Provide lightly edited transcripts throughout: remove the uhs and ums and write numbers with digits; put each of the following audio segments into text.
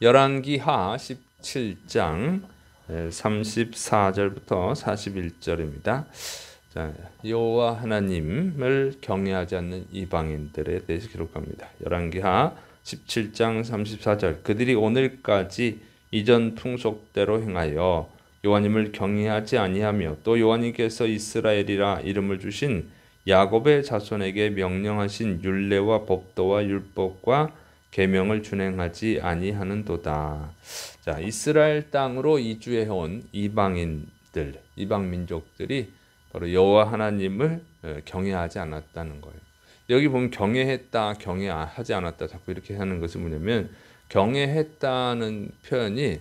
열왕기하 17장 34절부터 41절입니다. 자, 여호와 하나님을 경외하지 않는 이방인들에 대해서 기록합니다. 열왕기하 17장 34절 그들이 오늘까지 이전 풍속대로 행하여 여호와님을 경외하지 아니하며 또 여호와님께서 이스라엘이라 이름을 주신 야곱의 자손에게 명령하신 율례와 법도와 율법과 계명을 준행하지 아니하는도다. 자, 이스라엘 땅으로 이주해 온 이방인들, 이방 민족들이 바로 여호와 하나님을 경외하지 않았다는 거예요. 여기 보면 경외했다, 경외하지 않았다 자꾸 이렇게 하는 것은 뭐냐면 경외했다는 표현이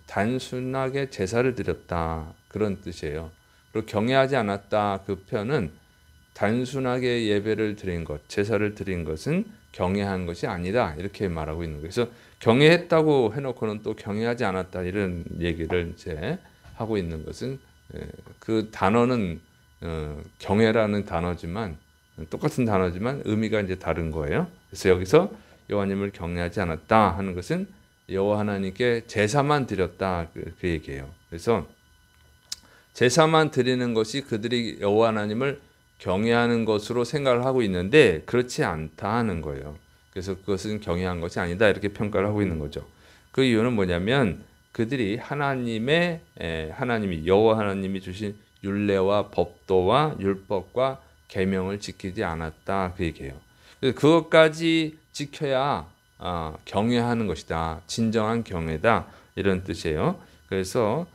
단순하게 제사를 드렸다 그런 뜻이에요. 그리고 경외하지 않았다 그 표현은 단순하게 예배를 드린 것, 제사를 드린 것은 경외한 것이 아니다 이렇게 말하고 있는 거예요. 그래서 경외했다고 해놓고는 또 경외하지 않았다 이런 얘기를 이제 하고 있는 것은 그 단어는 경외라는 단어지만 똑같은 단어지만 의미가 이제 다른 거예요. 그래서 여기서 여호와님을 경외하지 않았다 하는 것은 여호와 하나님께 제사만 드렸다 그 얘기예요. 그래서 제사만 드리는 것이 그들이 여호와 하나님을 경외하는 것으로 생각을 하고 있는데 그렇지 않다 하는 거예요. 그래서 그것은 경외한 것이 아니다 이렇게 평가를 하고 있는 거죠. 그 이유는 뭐냐면 그들이 하나님이 여호와 하나님이 주신 율례와 법도와 율법과 계명을 지키지 않았다 그 얘기예요. 그래서 그것까지 지켜야 경외하는 것이다. 진정한 경외다 이런 뜻이에요. 그래서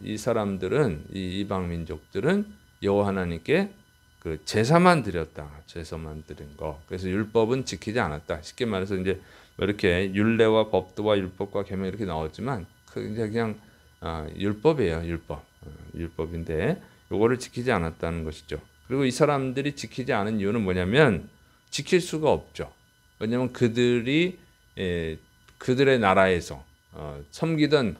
이 사람들은 이 이방 민족들은 여호와 하나님께 그 제사만 드렸다. 제사만 드린 거. 그래서 율법은 지키지 않았다. 쉽게 말해서 이제 이렇게 율례와 법도와 율법과 계명 이렇게 나왔지만 그냥 율법이에요. 율법인데 요거를 지키지 않았다는 것이죠. 그리고 이 사람들이 지키지 않은 이유는 뭐냐면 지킬 수가 없죠. 왜냐하면 그들이 그들의 나라에서 섬기던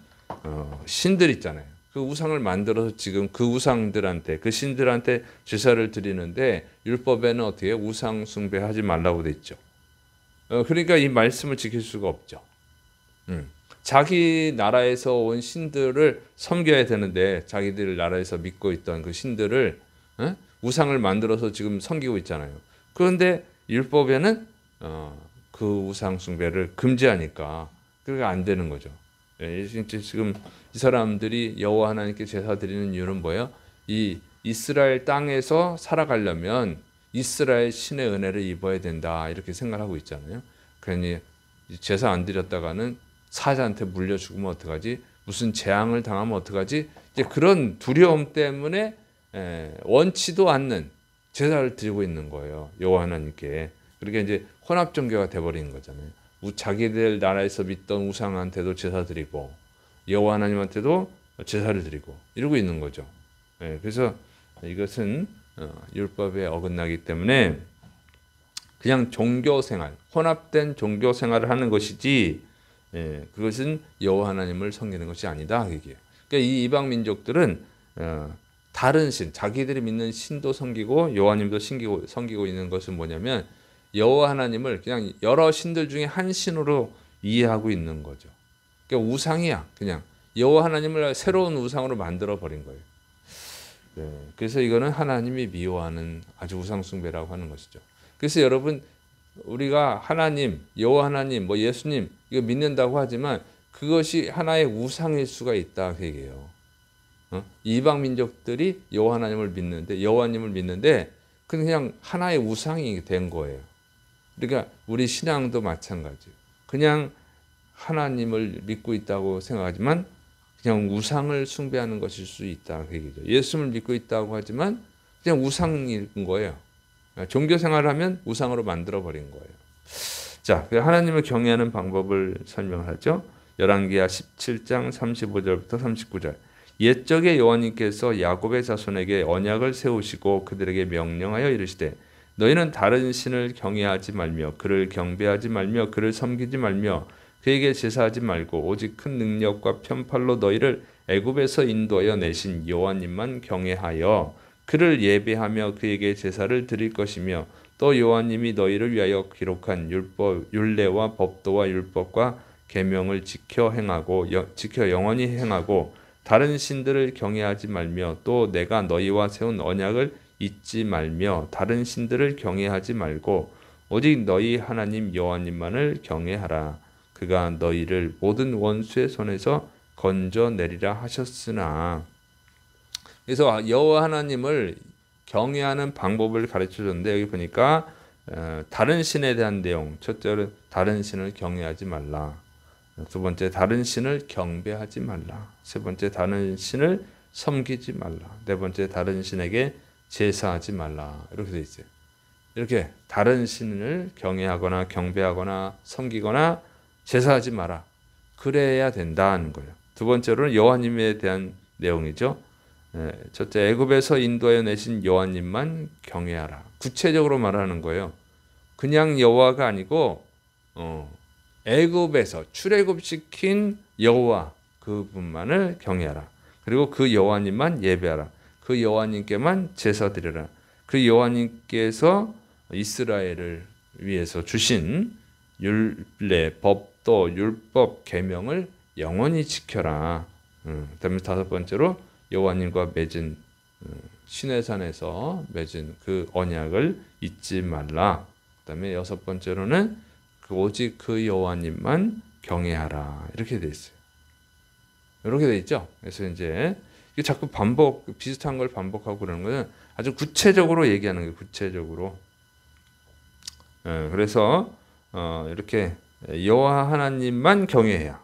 신들 있잖아요. 그 우상을 만들어서 지금 그 우상들한테 그 신들한테 제사를 드리는데 율법에는 어떻게 우상 숭배하지 말라고 돼 있죠. 그러니까 이 말씀을 지킬 수가 없죠. 자기 나라에서 온 신들을 섬겨야 되는데 자기들 나라에서 믿고 있던 그 신들을 우상을 만들어서 지금 섬기고 있잖아요. 그런데 율법에는 그 우상 숭배를 금지하니까 그게 안 되는 거죠. 지금 이 사람들이 여호와 하나님께 제사 드리는 이유는 뭐예요? 이 이스라엘 땅에서 살아가려면 이스라엘 신의 은혜를 입어야 된다 이렇게 생각하고 있잖아요. 그러니 제사 안 드렸다가는 사자한테 물려 죽으면 어떡하지? 무슨 재앙을 당하면 어떡하지? 이제 그런 두려움 때문에 원치도 않는 제사를 드리고 있는 거예요. 여호와 하나님께. 그러니까 이제 혼합 종교가 돼버리는 거잖아요. 자기들 나라에서 믿던 우상한테도 제사 드리고 여호와 하나님한테도 제사를 드리고 이러고 있는 거죠. 그래서 이것은 율법에 어긋나기 때문에 그냥 종교 생활, 혼합된 종교 생활을 하는 것이지 그것은 여호와 하나님을 섬기는 것이 아니다. 그러니까 이 이방 민족들은 다른 신, 자기들이 믿는 신도 섬기고 여호와님도 섬기고 있는 것은 뭐냐면 여호와 하나님을 그냥 여러 신들 중에 한 신으로 이해하고 있는 거죠. 그러니까 우상이야. 그냥 여호와 하나님을 새로운 우상으로 만들어 버린 거예요. 그래서 이거는 하나님이 미워하는 아주 우상 숭배라고 하는 것이죠. 그래서 여러분 우리가 하나님, 여호와 하나님, 뭐 예수님 이거 믿는다고 하지만 그것이 하나의 우상일 수가 있다 그 얘기예요. 이방 민족들이 여호와 하나님을 믿는데 여호와님을 믿는데 그냥 하나의 우상이 된 거예요. 그러니까 우리 신앙도 마찬가지예요. 그냥 하나님을 믿고 있다고 생각하지만 그냥 우상을 숭배하는 것일 수 있다 그 얘기죠. 예수를 믿고 있다고 하지만 그냥 우상인 거예요. 종교 생활을 하면 우상으로 만들어 버린 거예요. 자, 하나님을 경외하는 방법을 설명하죠. 열왕기하 17장 35절부터 39절. 옛적에 여호와님께서 야곱의 자손에게 언약을 세우시고 그들에게 명령하여 이르시되 너희는 다른 신을 경외하지 말며 그를 경배하지 말며 그를 섬기지 말며 그에게 제사하지 말고 오직 큰 능력과 편팔로 너희를 애굽에서 인도하여 내신 여호와님만 경외하여 그를 예배하며 그에게 제사를 드릴 것이며 또 여호와님이 너희를 위하여 기록한 율례와 법도와 율법과 계명을 지켜 영원히 행하고 다른 신들을 경외하지 말며 또 내가 너희와 세운 언약을 잊지 말며 다른 신들을 경외하지 말고 오직 너희 하나님 여호와님만을 경외하라. 그가 너희를 모든 원수의 손에서 건져내리라 하셨으나. 그래서 여호와 하나님을 경외하는 방법을 가르쳐 줬는데 여기 보니까 다른 신에 대한 내용. 첫째는 다른 신을 경외하지 말라. 두 번째 다른 신을 경배하지 말라. 세 번째 다른 신을 섬기지 말라. 네 번째 다른 신에게 제사하지 말라. 이렇게 돼 있어요. 이렇게 다른 신을 경외하거나 경배하거나 섬기거나 제사하지 마라. 그래야 된다는 거예요. 두 번째로는 여호와님에 대한 내용이죠. 첫째 애굽에서 인도하여 내신 여호와님만 경외하라. 구체적으로 말하는 거예요. 그냥 여호와가 아니고 애굽에서 출애굽시킨 여호와 그분만을 경외하라. 그리고 그 여호와님만 예배하라. 그 여호와님께만 제사 드려라. 그 여호와님께서 이스라엘을 위해서 주신 율례, 법도, 율법, 계명을 영원히 지켜라. 그다음에 다섯 번째로 여호와님과 맺은 시내산에서 맺은 그 언약을 잊지 말라. 그다음에 여섯 번째로는 오직 그 여호와님만 경외하라. 이렇게 돼 있어요. 이렇게 돼 있죠. 그래서 이제 이게 자꾸 비슷한 걸 반복하고 그러는 거는 아주 구체적으로 얘기하는 거예요. 구체적으로. 그래서 이렇게 여호와 하나님만 경외해야.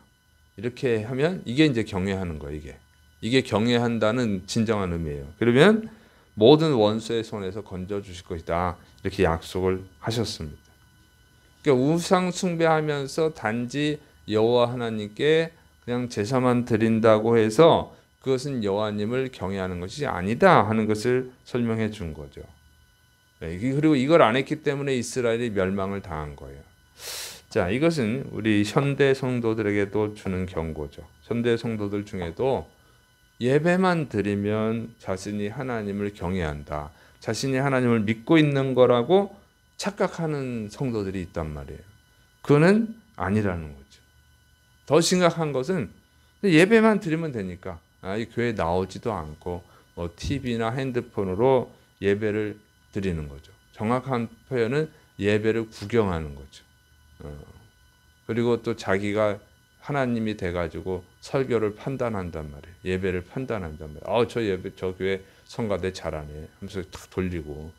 이렇게 하면 이게 이제 경외하는 거예요. 이게 경외한다는 진정한 의미예요. 그러면 모든 원수의 손에서 건져 주실 것이다. 이렇게 약속을 하셨습니다. 그러니까 우상 숭배하면서 단지 여호와 하나님께 그냥 제사만 드린다고 해서 그것은 여호와님을 경외하는 것이 아니다 하는 것을 설명해 준 거죠. 그리고 이걸 안 했기 때문에 이스라엘이 멸망을 당한 거예요. 자, 이것은 우리 현대 성도들에게도 주는 경고죠. 현대 성도들 중에도 예배만 드리면 자신이 하나님을 경외한다. 자신이 하나님을 믿고 있는 거라고 착각하는 성도들이 있단 말이에요. 그거는 아니라는 거죠. 더 심각한 것은 예배만 드리면 되니까 이 교회 나오지도 않고 TV나 핸드폰으로 예배를 드리는 거죠. 정확한 표현은 예배를 구경하는 거죠. 그리고 또 자기가 하나님이 돼가지고 설교를 판단한단 말이에요. 예배를 판단한단 말이에요. 저 교회 성가대 잘하네 하면서 탁 돌리고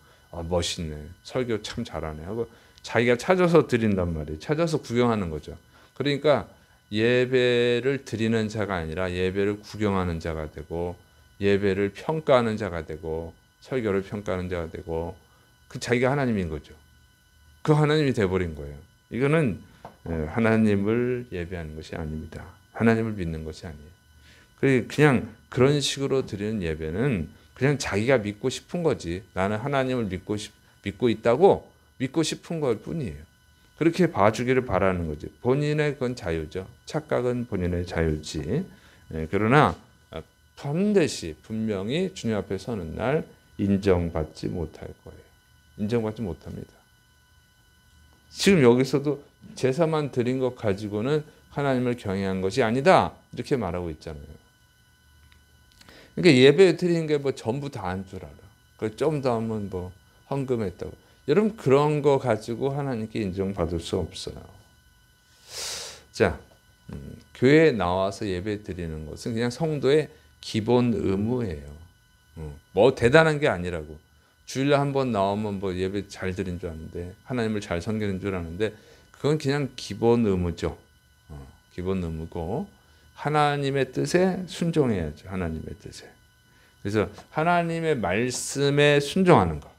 멋있네. 설교 참 잘하네 하고 자기가 찾아서 드린단 말이에요. 찾아서 구경하는 거죠. 그러니까 예배를 드리는 자가 아니라 예배를 구경하는 자가 되고 예배를 평가하는 자가 되고 설교를 평가하는 자가 되고 그 자기가 하나님인 거죠. 그 하나님이 돼버린 거예요. 이거는 하나님을 예배하는 것이 아닙니다. 하나님을 믿는 것이 아니에요. 그냥 그런 식으로 드리는 예배는 그냥 자기가 믿고 싶은 거지. 나는 하나님을 믿고 있다고 믿고 싶은 걸 뿐이에요. 그렇게 봐주기를 바라는 거지. 본인의 그건 자유죠. 착각은 본인의 자유지. 그러나 반드시 분명히 주님 앞에 서는 날 인정받지 못할 거예요. 인정받지 못합니다. 지금 여기서도 제사만 드린 것 가지고는 하나님을 경외한 것이 아니다. 이렇게 말하고 있잖아요. 그러니까 예배 드리는 게 전부 다 한 줄 알아. 좀 더 하면 헌금했다고. 여러분 그런 거 가지고 하나님께 인정받을 수 없어요. 자, 교회에 나와서 예배 드리는 것은 그냥 성도의 기본 의무예요. 대단한 게 아니라고. 주일날 한번 나오면 예배 잘 드린 줄 아는데 하나님을 잘 섬기는 줄 아는데 그건 그냥 기본 의무죠. 기본 의무고 하나님의 뜻에 순종해야죠. 하나님의 뜻에. 그래서 하나님의 말씀에 순종하는 것.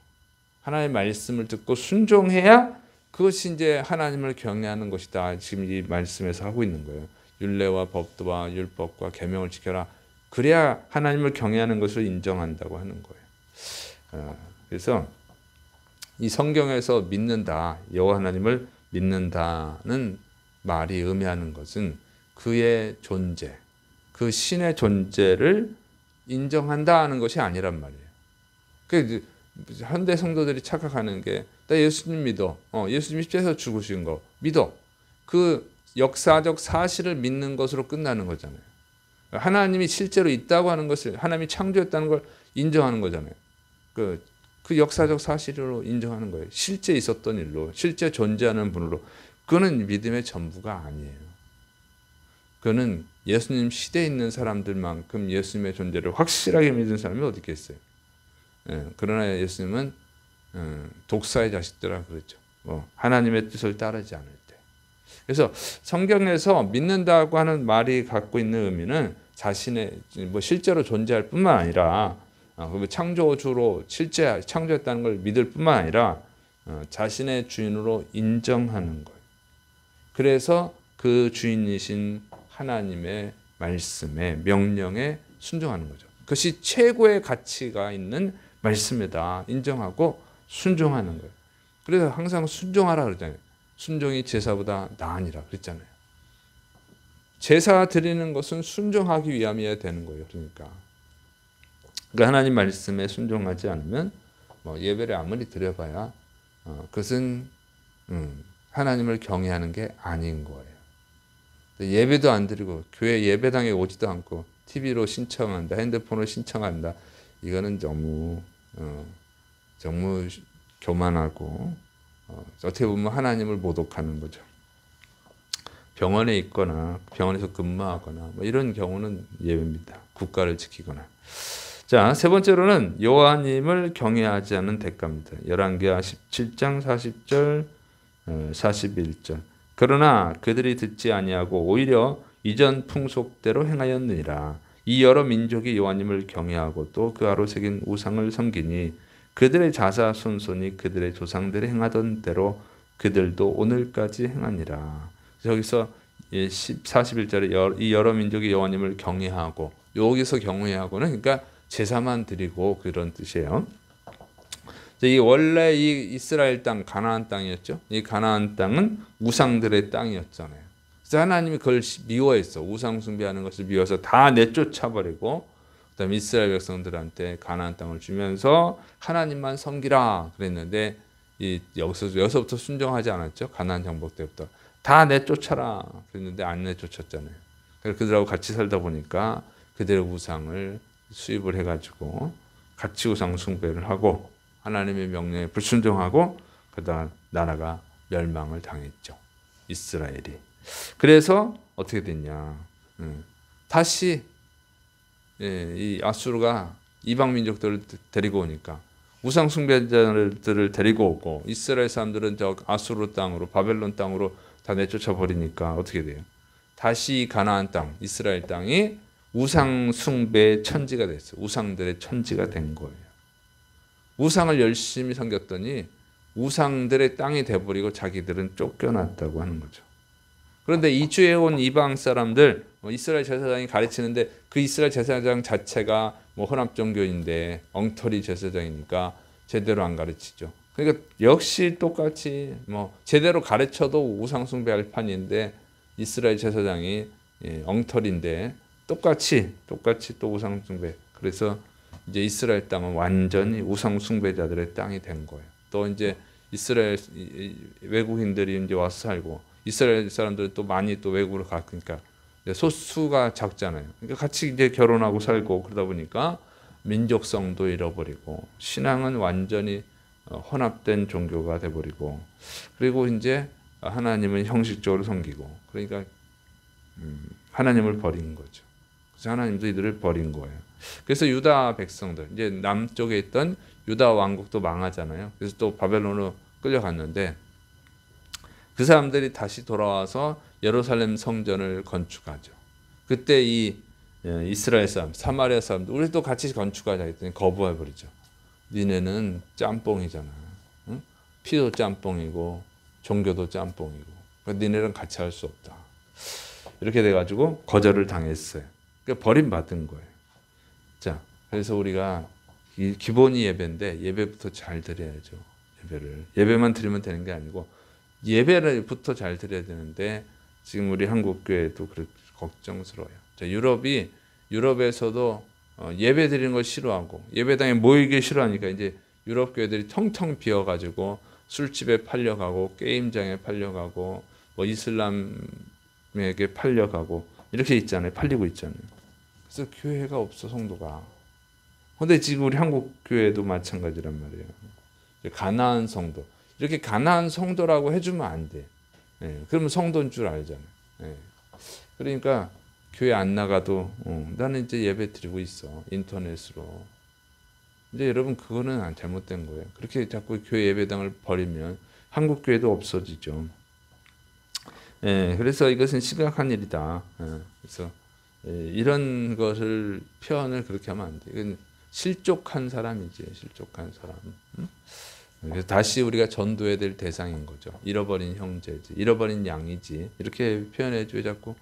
하나님의 말씀을 듣고 순종해야 그것이 이제 하나님을 경외하는 것이다. 지금 이 말씀에서 하고 있는 거예요. 율례와 법도와 율법과 계명을 지켜라. 그래야 하나님을 경외하는 것을 인정한다고 하는 거예요. 그래서 이 성경에서 믿는다, 여호와 하나님을 믿는다는 말이 의미하는 것은 그의 존재, 그 신의 존재를 인정한다 하는 것이 아니란 말이에요. 그 현대 성도들이 착각하는 게 나 예수님 믿어. 예수님 십자가에서 죽으신 거 믿어. 그 역사적 사실을 믿는 것으로 끝나는 거잖아요. 하나님이 실제로 있다고 하는 것을, 하나님이 창조했다는 걸 인정하는 거잖아요. 그 역사적 사실로 인정하는 거예요. 실제 있었던 일로, 실제 존재하는 분으로. 그거는 믿음의 전부가 아니에요. 그거는 예수님 시대에 있는 사람들만큼 예수님의 존재를 확실하게 믿은 사람이 어디 있겠어요. 그러나 예수님은 독사의 자식들아 그랬죠. 하나님의 뜻을 따르지 않을 때. 그래서 성경에서 믿는다고 하는 말이 갖고 있는 의미는 자신의 실제로 존재할 뿐만 아니라 창조주로 실제 창조했다는 걸 믿을 뿐만 아니라 자신의 주인으로 인정하는 거예요. 그래서 그 주인이신 하나님의 말씀에, 명령에 순종하는 거죠. 그것이 최고의 가치가 있는 말씀이다 인정하고 순종하는 거예요. 그래서 항상 순종하라 그러잖아요. 순종이 제사보다 나으니라 그랬잖아요. 제사 드리는 것은 순종하기 위함이어야 되는 거예요. 그러니까 하나님 말씀에 순종하지 않으면 예배를 아무리 드려봐야 그것은 하나님을 경외하는 게 아닌 거예요. 예배도 안 드리고 교회 예배당에 오지도 않고 TV로 신청한다, 핸드폰으로 신청한다. 이거는 너무 교만하고 어떻게 보면 하나님을 모독하는 거죠. 병원에 있거나 병원에서 근무하거나 이런 경우는 예외입니다. 국가를 지키거나. 자, 세 번째로는 여호와님을 경외하지 않는 대가입니다. 열왕기하 17장 40절 41절. 그러나 그들이 듣지 아니하고 오히려 이전 풍속대로 행하였느니라. 이 여러 민족이 여호와님을 경외하고 또 그 아로 새긴 우상을 섬기니 그들의 자손이 그들의 조상들이 행하던 대로 그들도 오늘까지 행하니라. 여기서 41절에 이 여러 민족이 여호와님을 경외하고, 여기서 경외하고는 그러니까 제사만 드리고 그런 뜻이에요. 이 원래 이 이스라엘 땅 가나안 땅이었죠. 이 가나안 땅은 우상들의 땅이었잖아요. 그래서 하나님이 그걸 미워했어. 우상 숭배하는 것을 미워서 다 내쫓아버리고 그다음에 이스라엘 백성들한테 가나안 땅을 주면서 하나님만 섬기라 그랬는데 여기서부터 순종하지 않았죠. 가나안 정복 때부터 다 내쫓아라 그랬는데 안 내쫓았잖아요. 그래서 그들하고 같이 살다 보니까 그들의 우상을 수입을 해가지고 같이 우상 숭배를 하고 하나님의 명령에 불순종하고 그다음 나라가 멸망을 당했죠. 이스라엘이. 그래서 어떻게 됐냐? 다시 이 아수르가 이방 민족들을 데리고 오니까 우상 숭배자들을 데리고 오고 이스라엘 사람들은 저 아수르 땅으로 바벨론 땅으로 다 내쫓아 버리니까 어떻게 돼요? 다시 가나안 땅, 이스라엘 땅이 우상 숭배의 천지가 됐어요. 우상들의 천지가 된 거예요. 우상을 열심히 섬겼더니 우상들의 땅이 돼버리고 자기들은 쫓겨났다고 하는 거죠. 그런데 이주해 온 이방 사람들, 이스라엘 제사장이 가르치는데 그 이스라엘 제사장 자체가 혼합 종교인데 엉터리 제사장이니까 제대로 안 가르치죠. 그러니까 역시 똑같이 제대로 가르쳐도 우상 숭배할 판인데 이스라엘 제사장이 엉터리인데 똑같이 또 우상 숭배. 그래서 이제 이스라엘 땅은 완전히 우상 숭배자들의 땅이 된 거예요. 또 이제 이스라엘 외국인들이 이제 와서 살고 이스라엘 사람들은 또 많이 또 외국으로 가니까 소수가 작잖아요. 그러니까 같이 이제 결혼하고 살고 그러다 보니까 민족성도 잃어버리고 신앙은 완전히 혼합된 종교가 돼버리고 그리고 이제 하나님은 형식적으로 섬기고 그러니까 하나님을 버린 거죠. 그래서 하나님도 이들을 버린 거예요. 그래서 유다 백성들 이제 남쪽에 있던 유다 왕국도 망하잖아요. 그래서 또 바벨론으로 끌려갔는데 그 사람들이 다시 돌아와서 예루살렘 성전을 건축하죠. 그때 이 이스라엘 사람, 사마리아 사람들 우리도 같이 건축하자 했더니 거부해버리죠. 니네는 짬뽕이잖아. 응? 피도 짬뽕이고 종교도 짬뽕이고 니네랑 같이 할 수 없다. 이렇게 돼가지고 거절을 당했어요. 그러니까 버림받은 거예요. 자, 그래서 우리가 기본이 예배인데 예배부터 잘 드려야죠. 예배만 드리면 되는 게 아니고 예배를부터 잘 드려야 되는데 지금 우리 한국 교회도 그렇게 걱정스러워요. 자, 유럽에서도 예배 드리는 걸 싫어하고 예배당에 모이기 싫어하니까 이제 유럽 교회들이 텅텅 비어가지고 술집에 팔려가고 게임장에 팔려가고 이슬람 사람에게 팔려가고 이렇게 있잖아요. 팔리고 있잖아요. 그래서 교회가 없어 성도가. 근데 지금 우리 한국 교회도 마찬가지란 말이에요. 가난한 성도. 이렇게 가난한 성도라고 해주면 안 돼. 예, 그러면 성도인 줄 알잖아요. 예. 그러니까 교회 안 나가도 나는 이제 예배 드리고 있어. 인터넷으로. 이제 여러분 그거는 잘못된 거예요. 그렇게 자꾸 교회 예배당을 버리면 한국 교회도 없어지죠. 예, 그래서 이것은 심각한 일이다. 예, 그래서 이런 것을 표현을 그렇게 하면 안 돼. 이건 실족한 사람이지, 실족한 사람. 그래서 다시 우리가 전도해야 될 대상인 거죠. 잃어버린 형제지, 잃어버린 양이지. 이렇게 표현해줘야 자꾸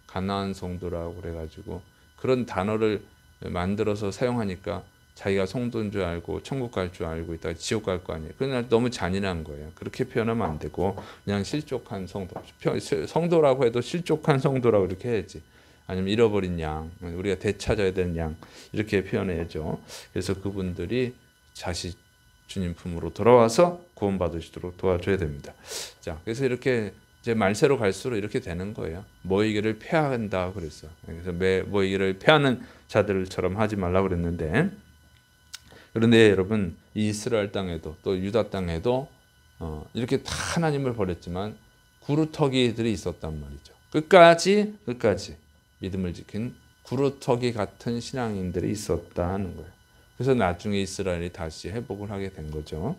가나안 성도라고 그래가지고 그런 단어를 만들어서 사용하니까 자기가 성도인 줄 알고 천국 갈 줄 알고 있다가 지옥 갈 거 아니에요. 그러나 너무 잔인한 거예요. 그렇게 표현하면 안 되고 그냥 실족한 성도. 성도라고 해도 실족한 성도라고 이렇게 해야지. 아니면 잃어버린 양, 우리가 되찾아야 되는 양 이렇게 표현해야죠. 그래서 그분들이 다시 주님 품으로 돌아와서 구원받으시도록 도와줘야 됩니다. 자, 그래서 이렇게 이제 말세로 갈수록 이렇게 되는 거예요. 모이기를 패한다 그랬어. 그래서 모이기를 패하는 자들처럼 하지 말라고 그랬는데, 그런데 여러분 이 이스라엘 땅에도 또 유다 땅에도 이렇게 다 하나님을 버렸지만 구루터기들이 있었단 말이죠. 끝까지 믿음을 지킨 구루터기 같은 신앙인들이 있었다 하는 거예요. 그래서 나중에 이스라엘이 다시 회복을 하게 된 거죠.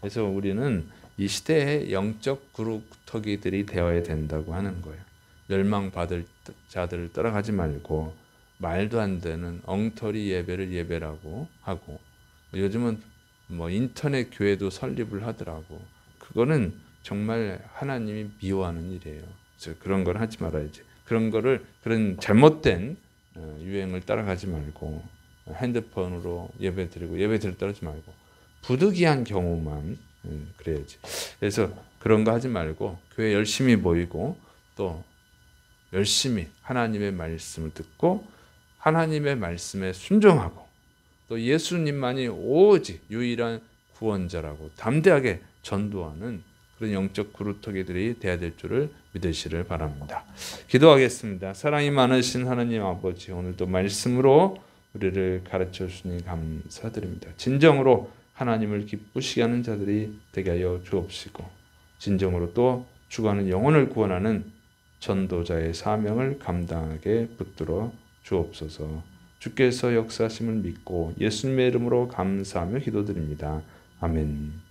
그래서 우리는 이 시대에 영적 구루터기들이 되어야 된다고 하는 거예요. 멸망받을 자들을 따라가지 말고 말도 안 되는 엉터리 예배를 예배라고 하고, 요즘은 뭐 인터넷 교회도 설립을 하더라고. 그거는 정말 하나님이 미워하는 일이에요. 그래서 그런 걸 하지 말아야지. 그런 잘못된 유행을 따라가지 말고 핸드폰으로 예배 드릴 따르지 말고 부득이한 경우만 그래야지. 그래서 그런 거 하지 말고 교회 열심히 모이고 또 열심히 하나님의 말씀을 듣고 하나님의 말씀에 순종하고 또 예수님만이 오직 유일한 구원자라고 담대하게 전도하는 그런 영적 구루터기들이 되어야 될 줄을 믿으시를 바랍니다. 기도하겠습니다. 사랑이 많으신 하나님 아버지, 오늘도 말씀으로 우리를 가르쳐 주시니 감사드립니다. 진정으로 하나님을 기쁘시게 하는 자들이 되게 하여 주옵시고, 진정으로 또 죽어가는 영혼을 구원하는 전도자의 사명을 감당하게 붙들어 주옵소서. 주께서 역사하심을 믿고 예수님의 이름으로 감사하며 기도드립니다. 아멘.